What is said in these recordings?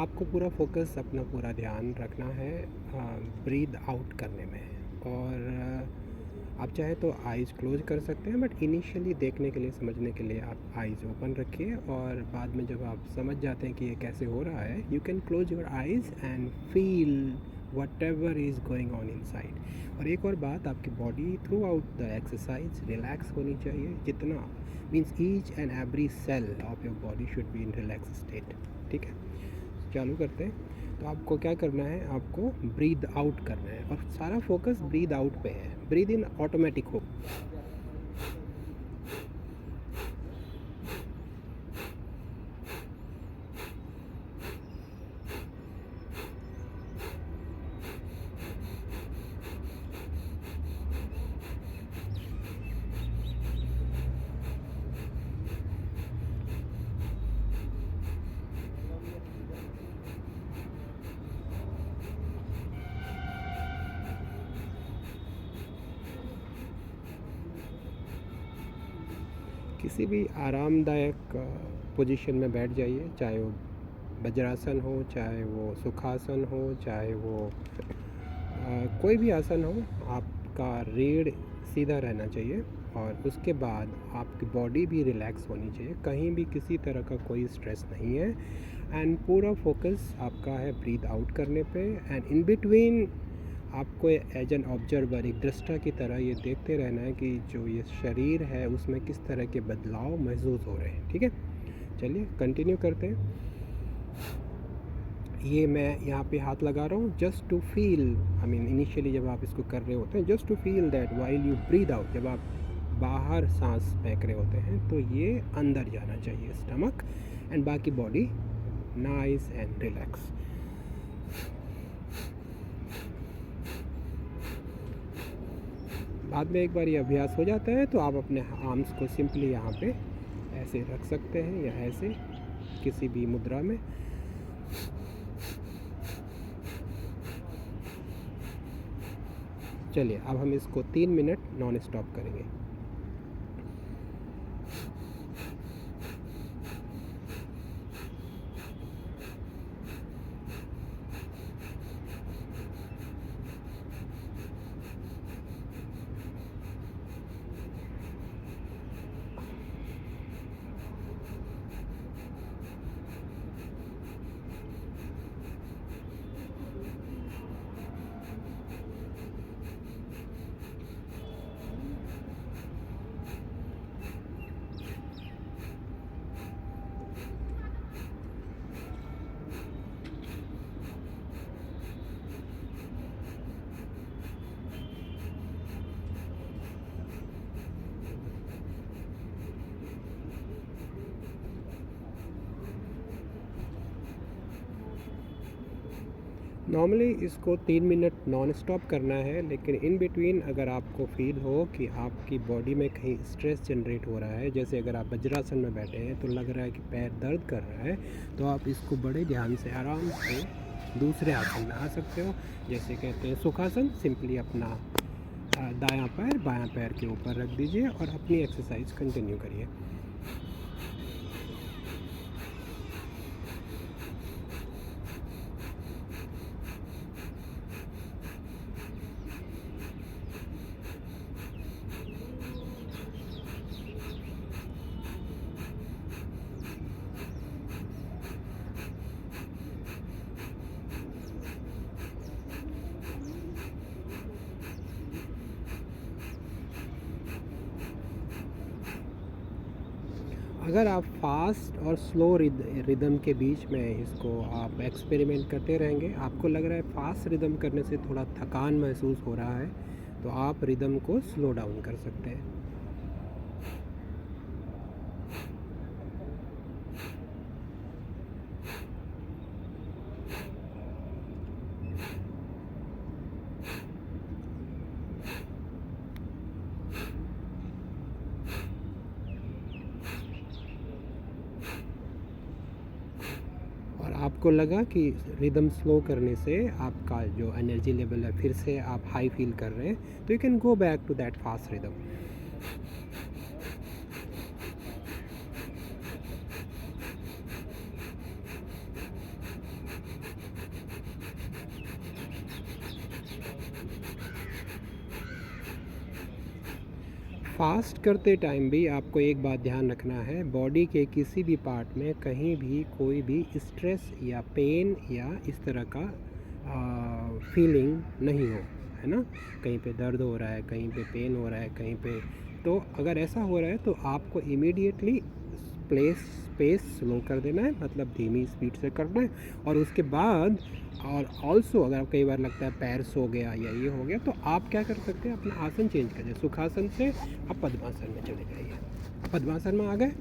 आपको पूरा फ़ोकस अपना पूरा ध्यान रखना है ब्रीद आउट करने में। और आप चाहे तो आइज़ क्लोज कर सकते हैं, बट इनिशियली देखने के लिए, समझने के लिए आप आइज़ ओपन रखिए। और बाद में जब आप समझ जाते हैं कि ये कैसे हो रहा है, you can close your eyes and feel whatever is going on inside. और एक और बात, आपकी body throughout the exercise relax होनी चाहिए। जितना means each and every cell of your body should be in relax state. ठीक है, चालू करते हैं। तो आपको क्या करना है, आपको ब्रीद आउट करना है और सारा फोकस ब्रीद आउट पे है। ब्रीद इन ऑटोमेटिक हो। किसी भी आरामदायक पोजीशन में बैठ जाइए, चाहे वो वज्रासन हो, चाहे वो सुखासन हो, चाहे वो कोई भी आसन हो। आपका रीढ़ सीधा रहना चाहिए और उसके बाद आपकी बॉडी भी रिलैक्स होनी चाहिए। कहीं भी किसी तरह का कोई स्ट्रेस नहीं है। एंड पूरा फोकस आपका है ब्रीथ आउट करने पे। एंड इन बिटवीन आपको एज एन ऑब्जर्वर, एक दृष्टा की तरह ये देखते रहना है कि जो ये शरीर है उसमें किस तरह के बदलाव महसूस हो रहे हैं। ठीक है, चलिए कंटिन्यू करते हैं। ये मैं यहाँ पे हाथ लगा रहा हूँ just to feel, I mean initially जब आप इसको कर रहे होते हैं, just to feel that while you breathe out, जब आप बाहर सांस फेंक रहे होते हैं तो ये अंदर जाना चाहिए स्टमक, एंड बाकी बॉडी नाइस एंड रिलैक्स। बाद में एक बार ये अभ्यास हो जाता है तो आप अपने आर्म्स को सिंपली यहाँ पे ऐसे रख सकते हैं या ऐसे किसी भी मुद्रा में। चलिए अब हम इसको 3 मिनट नॉन स्टॉप करेंगे। नॉर्मली इसको 3 मिनट नॉन स्टॉप करना है, लेकिन इन बिटवीन अगर आपको फील हो कि आपकी बॉडी में कहीं स्ट्रेस जनरेट हो रहा है, जैसे अगर आप वज्रासन में बैठे हैं तो लग रहा है कि पैर दर्द कर रहा है, तो आप इसको बड़े ध्यान से आराम से दूसरे आसन में आ सकते हो। जैसे कहते हैं सुखासन, सिंपली अपना दायां पैर बायां पैर के ऊपर रख दीजिए और अपनी एक्सरसाइज कंटिन्यू करिए। अगर आप फास्ट और स्लो रिदम के बीच में इसको आप एक्सपेरिमेंट करते रहेंगे, आपको लग रहा है फास्ट रिदम करने से थोड़ा थकान महसूस हो रहा है, तो आप रिदम को स्लो डाउन कर सकते हैं। और आपको लगा कि रिदम स्लो करने से आपका जो एनर्जी लेवल है फिर से आप हाई फील कर रहे हैं, तो you can go back to that fast rhythm. Fast करते टाइम भी आपको एक बात ध्यान रखना है, बॉडी के किसी भी पार्ट में कहीं भी कोई भी स्ट्रेस या पेन या इस तरह का फीलिंग नहीं हो, है ना। कहीं पे दर्द हो रहा है, कहीं पे पेन हो रहा है, कहीं पे, तो अगर ऐसा हो रहा है तो आपको इमीडिएटली पेस स्लो कर देना है, मतलब धीमी स्पीड से करना है। और उसके बाद और ऑल्सो अगर कई बार लगता है पैर सो गया या ये हो गया, तो आप क्या कर सकते हैं, अपना आसन चेंज करिए। सुखासन से आप पद्मासन में चले जाइए। पद्मासन में आ गए,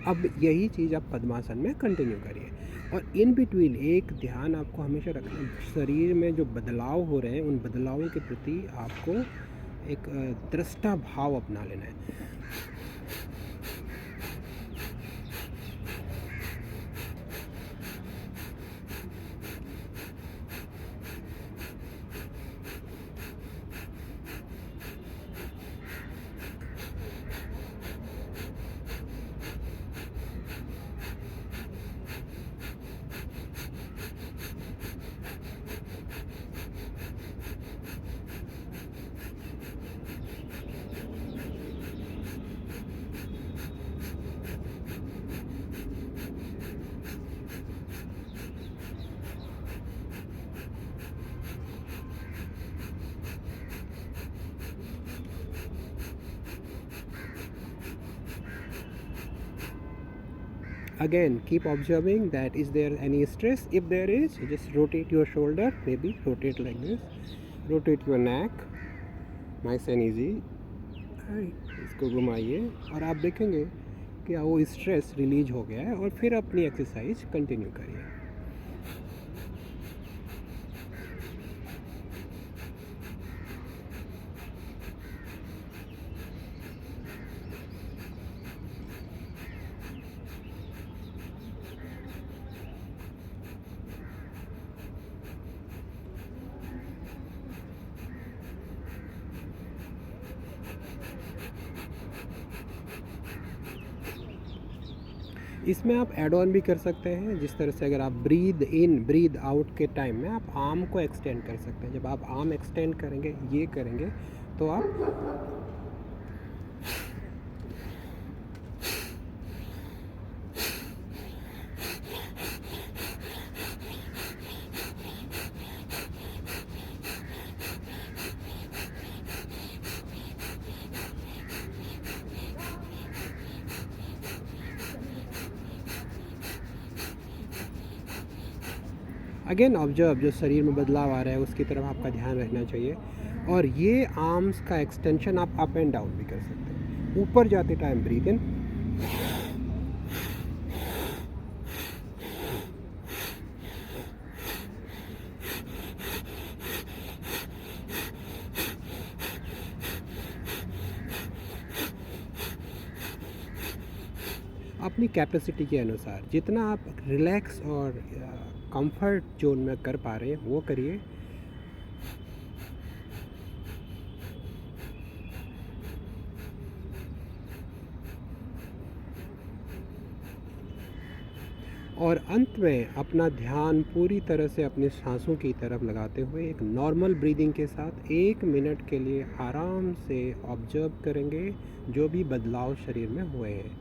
अब यही चीज़ आप पद्मासन में कंटिन्यू करिए। और इन बिटवीन एक ध्यान आपको हमेशा रखना, शरीर में जो बदलाव हो रहे हैं उन बदलावों के प्रति आपको एक दृष्टा भाव अपना लेना है। Again, keep observing that is there any stress. If there is, just rotate your shoulder, maybe rotate like this, rotate your neck, nice and easy. इसको घुमाइए और आप देखेंगे कि वो स्ट्रेस रिलीज हो गया है, और फिर अपनी एक्सरसाइज कंटिन्यू करिए। इसमें आप ऐड ऑन भी कर सकते हैं, जिस तरह से अगर आप ब्रीद इन ब्रीद आउट के टाइम में आप आर्म को एक्सटेंड कर सकते हैं। जब आप आर्म एक्सटेंड करेंगे, ये करेंगे, तो आप अगेन ऑब्जर्व, जो शरीर में बदलाव आ रहा है उसकी तरफ आपका ध्यान रखना चाहिए। और ये आर्म्स का एक्सटेंशन आप अप एंड डाउन भी कर सकते हैं। ऊपर जाते टाइम ब्रीथ इन, अपनी कैपेसिटी के अनुसार जितना आप रिलैक्स और कंफर्ट जोन में कर पा रहे हैं वो करिए। और अंत में अपना ध्यान पूरी तरह से अपने सांसों की तरफ लगाते हुए एक नॉर्मल ब्रीदिंग के साथ 1 मिनट के लिए आराम से ऑब्जर्व करेंगे जो भी बदलाव शरीर में हुए हैं।